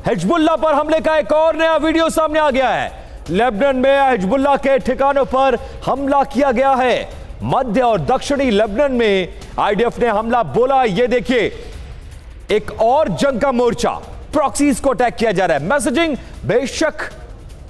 Hezbollah पर हमले का एक और नया वीडियो सामने आ गया है। लेबनान में हिजबुल्लाह के ठिकानों पर हमला किया गया है। मध्य और दक्षिणी लेबनान में आईडीएफ ने हमला बोला। यह देखिए, एक और जंग का मोर्चा, प्रॉक्सीज को अटैक किया जा रहा है। मैसेजिंग बेशक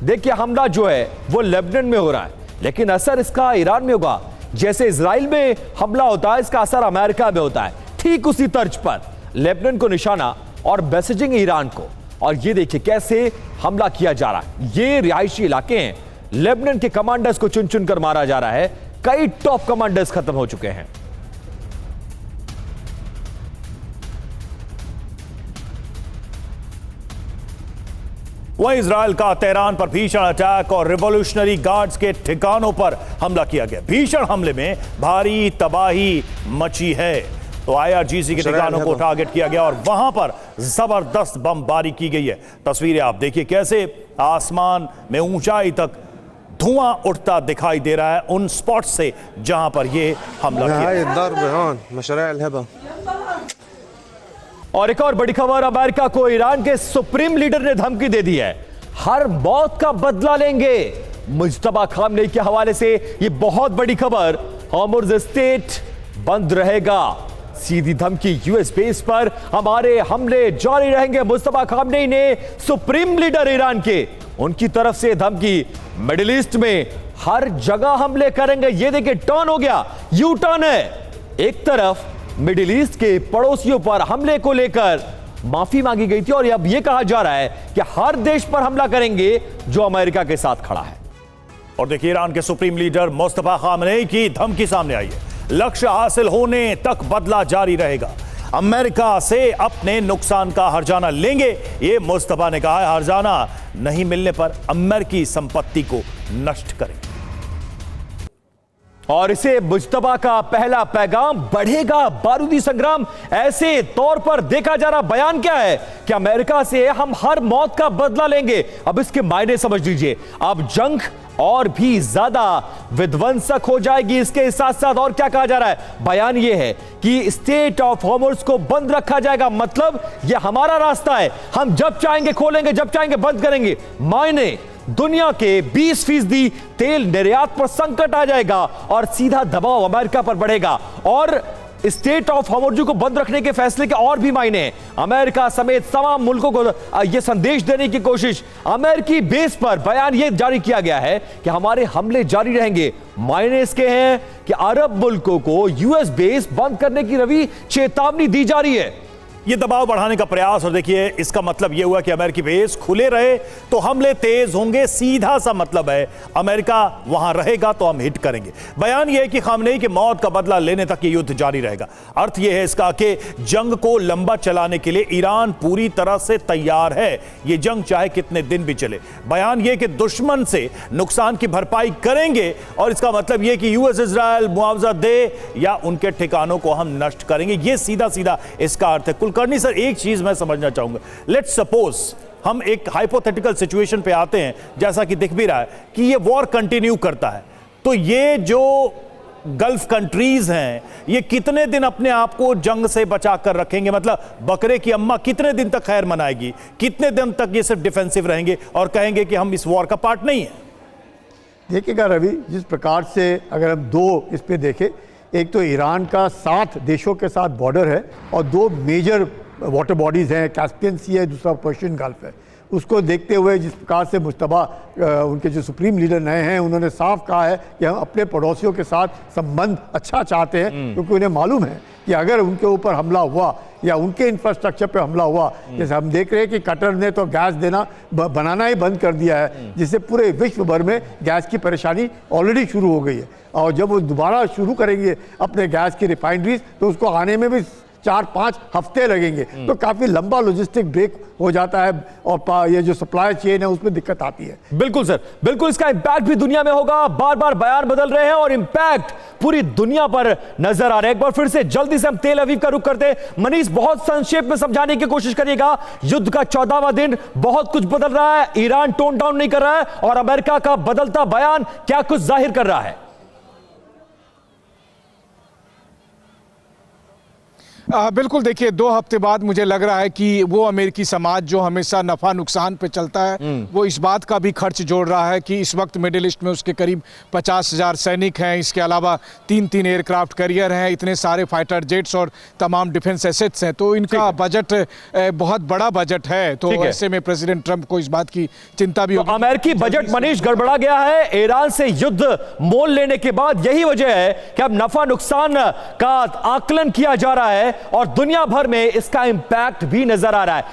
देखिए, हमला जो है वो लेबनान में हो रहा है, लेकिन असर इसका ईरान में होगा। जैसे इजराइल में हमला होता है, इसका असर अमेरिका में होता है। ठीक उसी तर्ज पर लेबनान को निशाना और मैसेजिंग ईरान को। और ये देखिए कैसे हमला किया जा रहा है। ये रिहायशी इलाके हैं। लेबनान के कमांडर्स को चुन चुन कर मारा जा रहा है। कई टॉप कमांडर्स खत्म हो चुके हैं। वहीं इजरायल का तेहरान पर भीषण अटैक और रिवॉल्यूशनरी गार्ड्स के ठिकानों पर हमला किया गया। भीषण हमले में भारी तबाही मची है। तो आईआरजीसी के ठिकानों को टारगेट किया गया और वहां पर जबरदस्त बमबारी की गई है। तस्वीरें आप देखिए कैसे आसमान में ऊंचाई तक धुआं उठता दिखाई दे रहा है उन स्पॉट से जहां पर यह हमला किया। और एक और बड़ी खबर, अमेरिका को ईरान के सुप्रीम लीडर ने धमकी दे दी है। हर मौत का बदला लेंगे। मुज्तबा खामनेई के हवाले से यह बहुत बड़ी खबर। हॉर्मुज़ स्टेट बंद रहेगा। सीधी धमकी, यूएस बेस पर हमारे हमले जारी रहेंगे। मुज्तबा खामनेई ने सुप्रीम लीडर ईरान के, उनकी तरफ से धमकी। मिडिल ईस्ट में हर जगह हमले करेंगे। यह देखिए, टर्न हो गया, यू टर्न है। एक तरफ मिडिल ईस्ट के पड़ोसियों पर हमले को लेकर माफी मांगी गई थी और अब यह कहा जा रहा है कि हर देश पर हमला करेंगे जो अमेरिका के साथ खड़ा है। और देखिए, ईरान के सुप्रीम लीडर मुस्तफा खामनेई की धमकी सामने आई है। लक्ष्य हासिल होने तक बदला जारी रहेगा। अमेरिका से अपने नुकसान का हर्जाना लेंगे, ये मुस्तफा ने कहा है। हर्जाना नहीं मिलने पर अमेरिकी संपत्ति को नष्ट करेंगे। और इसे मुज्तबा का पहला पैगाम, बढ़ेगा बारूदी संग्राम। ऐसे तौर पर देखा जा रहा बयान क्या है कि अमेरिका से हम हर मौत का बदला लेंगे। अब इसके मायने समझ लीजिए। अब जंग और भी ज्यादा विध्वंसक हो जाएगी। इसके साथ साथ और क्या कहा जा रहा है, बयान यह है कि स्टेट ऑफ हॉर्मुज़ को बंद रखा जाएगा। मतलब यह हमारा रास्ता है, हम जब चाहेंगे खोलेंगे, जब चाहेंगे बंद करेंगे। मायने, दुनिया के 20% तेल निर्यात पर संकट आ जाएगा और सीधा दबाव अमेरिका पर बढ़ेगा। और स्टेट ऑफ हॉर्मुज़ को बंद रखने के फैसले के और भी मायने हैं। अमेरिका समेत तमाम मुल्कों को यह संदेश देने की कोशिश। अमेरिकी बेस पर बयान यह जारी किया गया है कि हमारे हमले जारी रहेंगे। मायने इसके हैं कि अरब मुल्कों को यूएस बेस बंद करने की रवि चेतावनी दी जा रही है। ये दबाव बढ़ाने का प्रयास। और देखिए, इसका मतलब यह हुआ कि अमेरिकी बेस खुले रहे तो हमले तेज होंगे। सीधा सा मतलब है, अमेरिका वहां रहेगा तो हम हिट करेंगे। बयान यह है कि खामनेई के मौत का बदला लेने तक ये युद्ध जारी रहेगा। अर्थ यह है इसका कि जंग को लंबा चलाने के लिए ईरान पूरी तरह से तैयार है। यह जंग चाहे कितने दिन भी चले। बयान यह कि दुश्मन से नुकसान की भरपाई करेंगे और इसका मतलब यह कि यूएस इजराइल मुआवजा दे या उनके ठिकानों को हम नष्ट करेंगे। यह सीधा सीधा इसका अर्थ है। कुलकर्णी सर, एक चीज मैं समझना चाहूंगा। लेट्स सपोज हम एक हाइपोथेटिकल सिचुएशन पे आते हैं, जैसा कि दिख भी रहा है कि ये वॉर कंटिन्यू करता है, तो ये जो गल्फ कंट्रीज हैं, ये कितने दिन अपने आप को जंग से बचा कर रखेंगे? मतलब बकरे की अम्मा कितने दिन तक खैर मनाएगी? कितने दिन तक ये सिर्फ डिफेंसिव रहेंगे और कहेंगे कि हम इस वॉर का पार्ट नहीं है? देखिएगा रवि, जिस प्रकार से अगर हम दो इस पे देखें, एक तो ईरान का 7 देशों के साथ बॉर्डर है और 2 मेजर वाटर बॉडीज़ हैं, कैस्पियन सी है, दूसरा पर्शियन गल्फ है। उसको देखते हुए जिस प्रकार से मुज्तबा उनके जो सुप्रीम लीडर नए हैं, उन्होंने साफ कहा है कि हम अपने पड़ोसियों के साथ संबंध अच्छा चाहते हैं, क्योंकि उन्हें मालूम है कि अगर उनके ऊपर हमला हुआ या उनके इंफ्रास्ट्रक्चर पे हमला हुआ, जैसे हम देख रहे हैं कि कतर ने तो गैस देना बनाना ही बंद कर दिया है, जिससे पूरे विश्व भर में गैस की परेशानी ऑलरेडी शुरू हो गई है। और जब वो दोबारा शुरू करेंगे अपने गैस की रिफाइनरीज, तो उसको आने में भी 4-5 हफ्ते लगेंगे। तो काफी लंबा लॉजिस्टिक ब्रेक हो जाता है और ये जो सप्लाई चेन है उसमें दिक्कत आती है। बिल्कुल सर, बिल्कुल। इसका इंपैक्ट भी दुनिया में होगा। बार बार बयान बदल रहे हैं और इंपैक्ट पूरी दुनिया पर नजर आ रहा है। एक बार फिर से जल्दी से हम तेल अवीव का रुख करते हैं। मनीष, बहुत संक्षेप में समझाने की कोशिश करिएगा। युद्ध का 14वां दिन, बहुत कुछ बदल रहा है। ईरान टोन डाउन नहीं कर रहा है और अमेरिका का बदलता बयान क्या कुछ जाहिर कर रहा है? बिल्कुल, देखिए 2 हफ्ते बाद मुझे लग रहा है कि वो अमेरिकी समाज जो हमेशा नफा नुकसान पे चलता है, वो इस बात का भी खर्च जोड़ रहा है कि इस वक्त मिडिल ईस्ट में उसके करीब 50,000 सैनिक हैं। इसके अलावा 3-3 एयरक्राफ्ट कैरियर हैं, इतने सारे फाइटर जेट्स और तमाम डिफेंस एसेट्स हैं। तो इनका बजट बहुत बड़ा बजट है। तो ऐसे में प्रेसिडेंट ट्रंप को इस बात की चिंता भी होगी। अमेरिकी बजट मनीष गड़बड़ा गया है ईरान से युद्ध मोल लेने के बाद। यही वजह है कि अब नफा नुकसान का आकलन किया जा रहा है और दुनिया भर में इसका इंपैक्ट भी नजर आ रहा है।